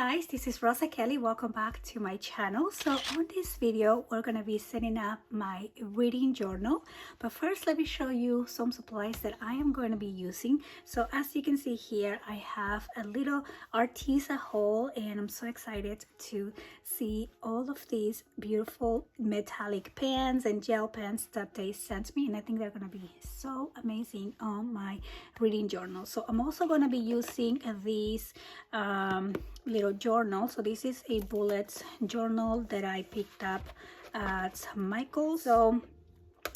guys, this is Rosa Kelly. Welcome back to my channel. So on this video we're going to be setting up my reading journal, but first let me show you some supplies that I am going to be using. So as you can see here, I have a little Artisa haul and I'm so excited to see all of these beautiful metallic pens and gel pens that they sent me, and I think they're going to be so amazing on my reading journal. So I'm also going to be using these little journal. So this is a bullet journal that I picked up at Michael's. So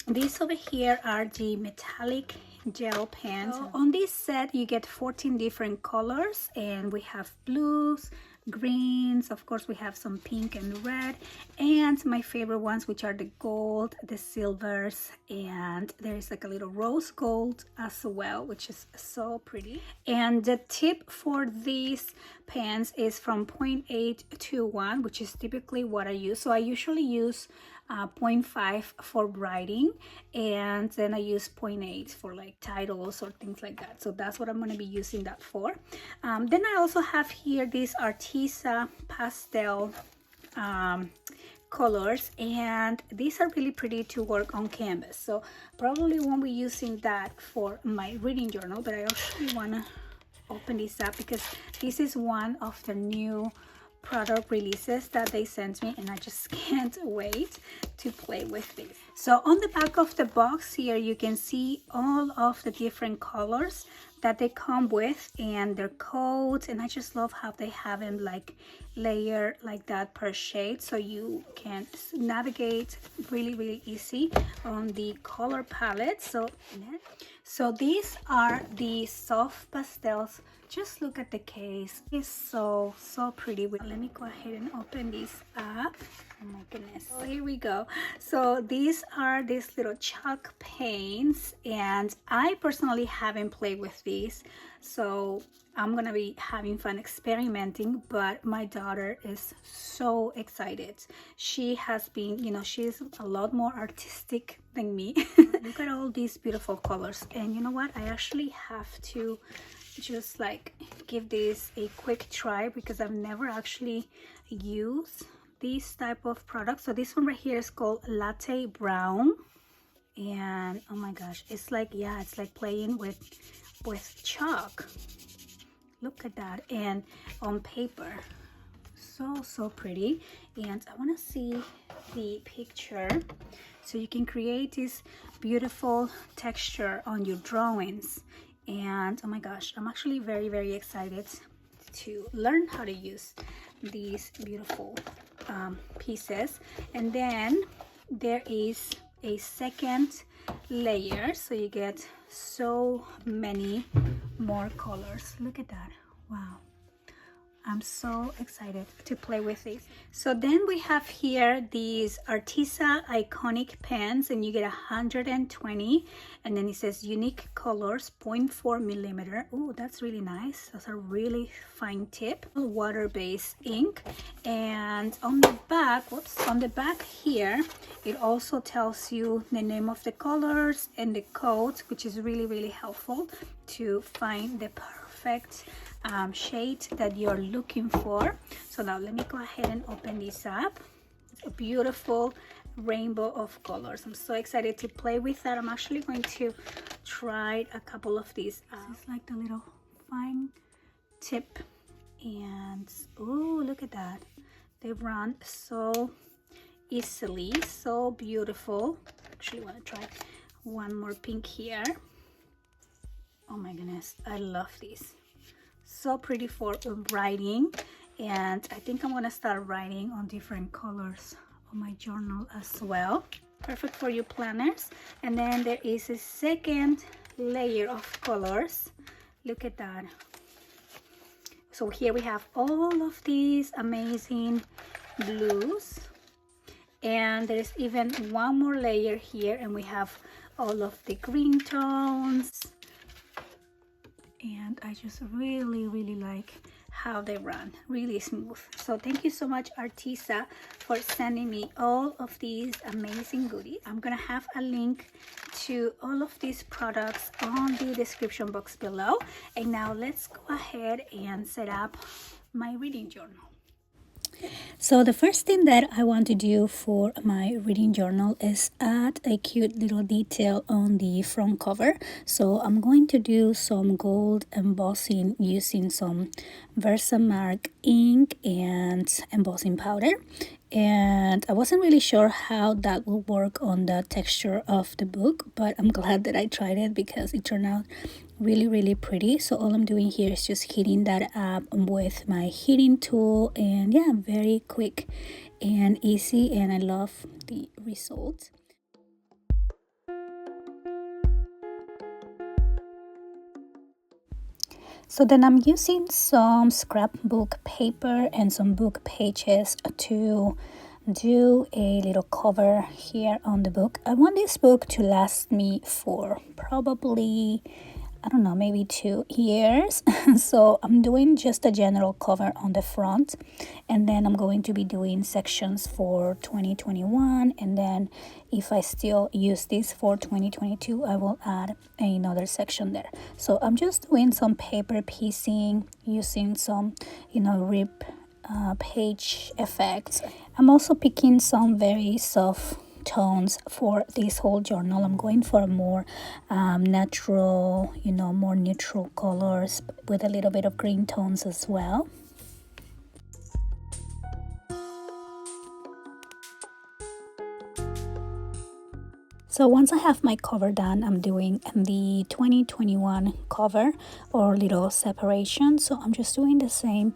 these over here are the metallic gel pens. So on this set you get 14 different colors, and we have blues, greens, of course we have some pink and red, and my favorite ones, which are the gold, the silvers, and there is like a little rose gold as well, which is so pretty. And the tip for these pens is from 0.8 to 1, which is typically what I use. So I usually use 0.5 for writing, and then I use 0.8 for like titles or things like that. So that's what I'm going to be using that for. Then I also have here these Artisa pastel colors, and these are really pretty to work on canvas. So probably won't be using that for my reading journal, but I actually want to open this up because this is one of the new product releases that they sent me, and I just can't wait to play with this. So on the back of the box here you can see all of the different colors that they come with and their codes, and I just love how they have them like layered like that per shade, so you can navigate really easy on the color palette. So these are the soft pastels. Just look at the case, it's so pretty. Let me go ahead and open this up. Oh my goodness. So here we go. So these are these little chalk paints, and I personally haven't played with these, so I'm gonna be having fun experimenting, but my daughter is so excited. She has been, you know, she's a lot more artistic than me. Look at all these beautiful colors, and you know what, I actually have to just like give this a quick try because I've never actually used this type of product. So this one right here is called Latte Brown, and oh my gosh, it's like, yeah, it's like playing with chalk. Look at that, and on paper, so pretty. And I want to see the picture so you can create this beautiful texture on your drawings. And oh my gosh, I'm actually very excited to learn how to use these beautiful pieces. And then there is a second layer, so you get so many more colors. Look at that. Wow, I'm so excited to play with this. So then we have here these Artisa iconic pens, and you get 120, and then it says unique colors, 0.4 millimeter. Oh, that's really nice. That's a really fine tip. Water-based ink. And on the back, whoops, on the back here, it also tells you the name of the colors and the codes, which is really helpful to find the perfect shade that you're looking for. So now let me go ahead and open this up. It's a beautiful rainbow of colors. I'm so excited to play with that. I'm actually going to try a couple of these. This is like the little fine tip, and oh, look at that. They run so easily, so beautiful. Actually want to try one more pink here. Oh my goodness, I love these. So pretty for writing, and I think I'm gonna start writing on different colors on my journal as well. Perfect for your planners. And then there is a second layer of colors. Look at that. So here we have all of these amazing blues, and there's even one more layer here, and we have all of the green tones. And I just really like how they run, really smooth. So thank you so much, Artisa, for sending me all of these amazing goodies. I'm gonna have a link to all of these products on the description box below. And now let's go ahead and set up my reading journal. So the first thing that I want to do for my reading journal is add a cute little detail on the front cover. So I'm going to do some gold embossing using some Versamark ink and embossing powder. And I wasn't really sure how that will work on the texture of the book, but I'm glad that I tried it because it turned out really pretty. So all I'm doing here is just heating that up with my heating tool, and yeah, very quick and easy, and I love the result. So then I'm using some scrapbook paper and some book pages to do a little cover here on the book. I want this book to last me for probably, I don't know, maybe 2 years. So I'm doing just a general cover on the front, and then I'm going to be doing sections for 2021, and then if I still use this for 2022, I will add another section there. So I'm just doing some paper piecing using some, rip page effects. I'm also picking some very soft tones for this whole journal. I'm going for more natural, more neutral colors with a little bit of green tones as well. So once I have my cover done, I'm doing the 2021 cover or little separation. So I'm just doing the same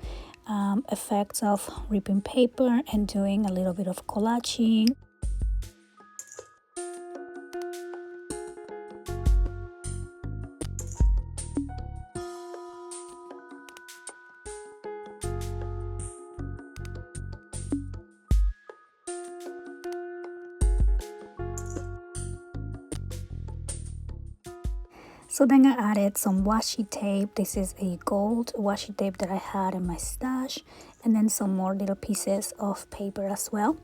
effects of ripping paper and doing a little bit of collaging. So then I added some washi tape. This is a gold washi tape that I had in my stash, and then some more little pieces of paper as well.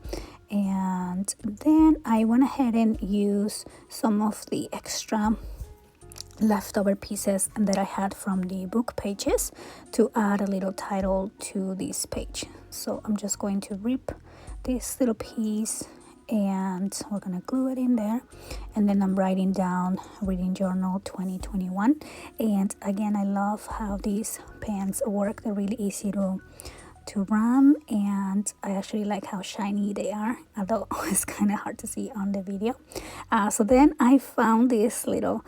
And then I went ahead and used some of the extra leftover pieces that I had from the book pages to add a little title to this page. So I'm just going to rip this little piece and we're gonna glue it in there, and then I'm writing down reading journal 2021. And again, I love how these pens work. They're really easy to run, and I actually like how shiny they are, although it's kind of hard to see on the video. So then I found this little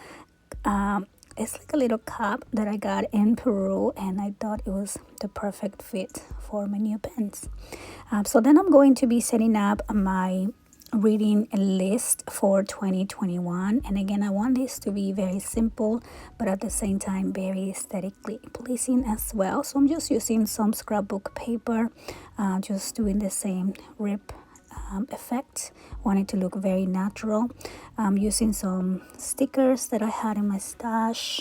it's like a little cup that I got in Peru, and I thought it was the perfect fit for my new pens. So then I'm going to be setting up my reading list for 2021, and again, I want this to be very simple but at the same time very aesthetically pleasing as well. So I'm just using some scrapbook paper, just doing the same rip effect. Want it to look very natural. I'm using some stickers that I had in my stash.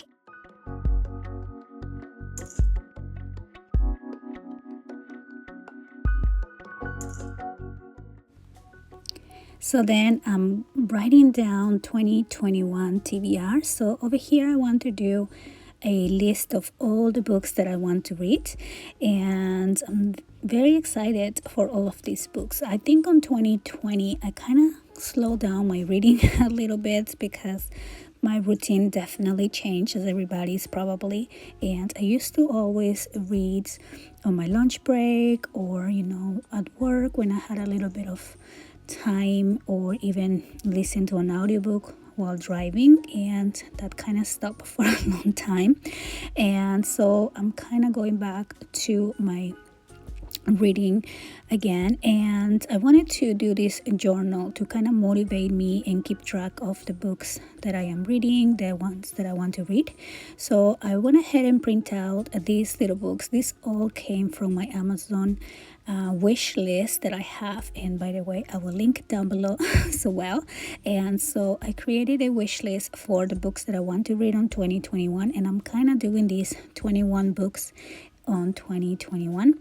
So then I'm writing down 2021 TBR. So over here I want to do a list of all the books that I want to read, and I'm very excited for all of these books. I think on 2020 I kind of slowed down my reading a little bit because my routine definitely changed, as everybody's probably, and I used to always read on my lunch break or at work when I had a little bit of time, or even listen to an audiobook while driving, and that kind of stopped for a long time. And so I'm kind of going back to my reading again, and I wanted to do this journal to kind of motivate me and keep track of the books that I am reading, the ones that I want to read. So I went ahead and print out these little books. These all came from my Amazon wish list that I have, and by the way, I will link down below as well. And so I created a wish list for the books that I want to read on 2021, and I'm kind of doing these 21 books on 2021.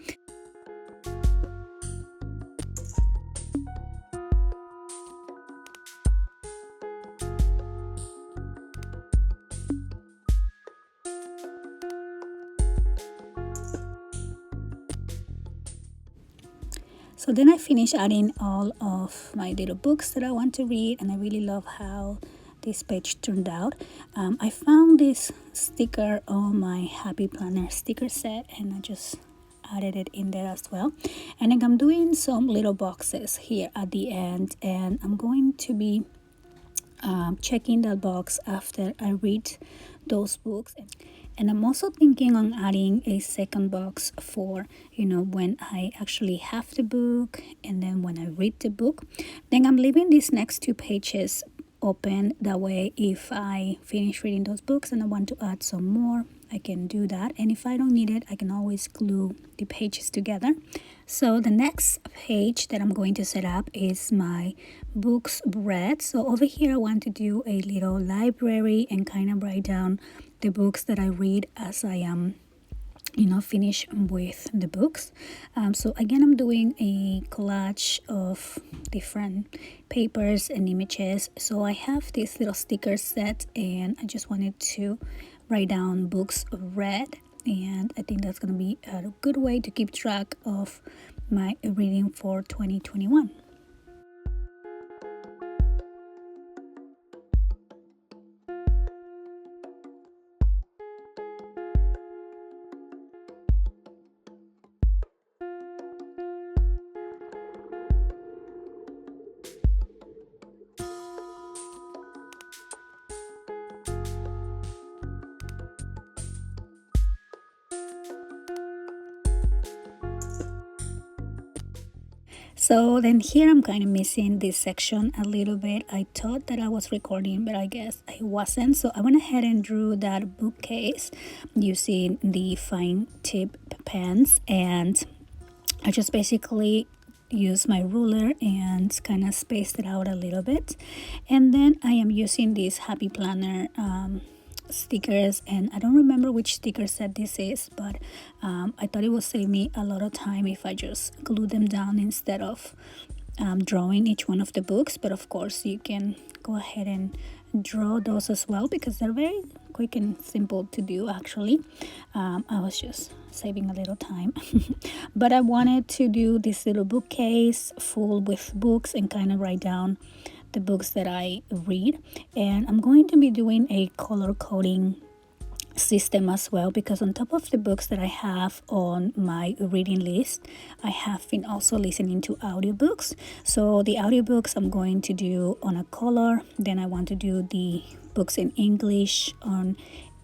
So then I finished adding all of my little books that I want to read, and I really love how this page turned out. I found this sticker on my Happy Planner sticker set, and I just added it in there as well. And then I'm doing some little boxes here at the end, and I'm going to be checking that box after I read those books. And I'm also thinking on adding a second box for, when I actually have the book and then when I read the book. Then I'm leaving these next 2 pages open. That way, if I finish reading those books and I want to add some more, I can do that. And if I don't need it, I can always glue the pages together. So the next page that I'm going to set up is my books read. So over here I want to do a little library and kind of write down the books that I read as I am finish with the books. So again, I'm doing a collage of different papers and images. So I have this little sticker set, and I just wanted to write down books read, and I think that's going to be a good way to keep track of my reading for 2021. So then here I'm kind of missing this section a little bit. I thought that I was recording, but I guess I wasn't. So I went ahead and drew that bookcase using the fine tip pens, and I just basically use my ruler and kind of spaced it out a little bit. And then I am using this Happy Planner stickers, and I don't remember which sticker set this is, but I thought it would save me a lot of time if I just glue them down instead of drawing each one of the books. But of course you can go ahead and draw those as well, because they're very quick and simple to do actually. I was just saving a little time but I wanted to do this little bookcase full with books and kind of write down the books that I read. And I'm going to be doing a color coding system as well, because on top of the books that I have on my reading list, I have been also listening to audiobooks. So the audiobooks I'm going to do on a color, then I want to do the books in English on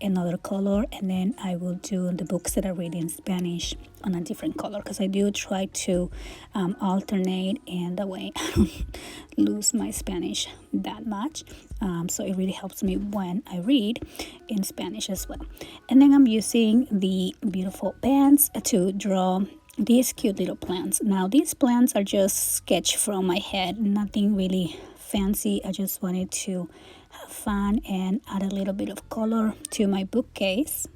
another color, and then I will do the books that I read in Spanish on a different color, because I do try to alternate, and that way I don't lose my Spanish that much. So it really helps me when I read in Spanish as well. And then I'm using the beautiful pens to draw these cute little plants. Now these plants are just sketched from my head, nothing really fancy. I just wanted to have fun and add a little bit of color to my bookcase.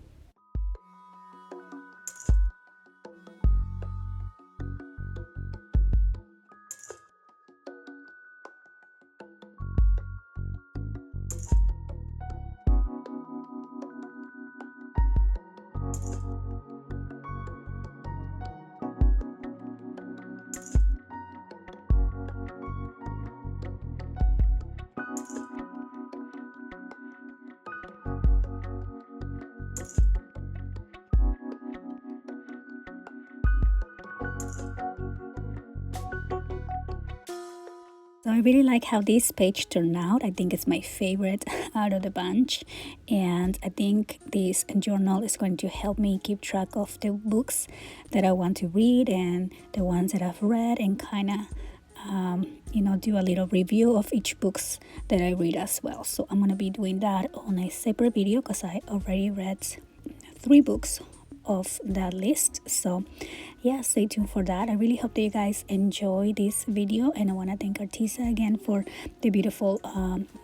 So I really like how this page turned out. I think it's my favorite out of the bunch, and I think this journal is going to help me keep track of the books that I want to read and the ones that I've read, and kind of do a little review of each books that I read as well. So I'm going to be doing that on a separate video, because I already read 3 books of that list. So yeah, stay tuned for that. I really hope that you guys enjoy this video, and I want to thank Artisa again for the beautiful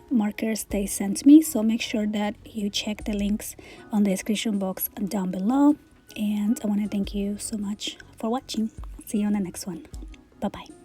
markers they sent me. So make sure that you check the links on the description box down below, and I want to thank you so much for watching. See you on the next one. Bye bye.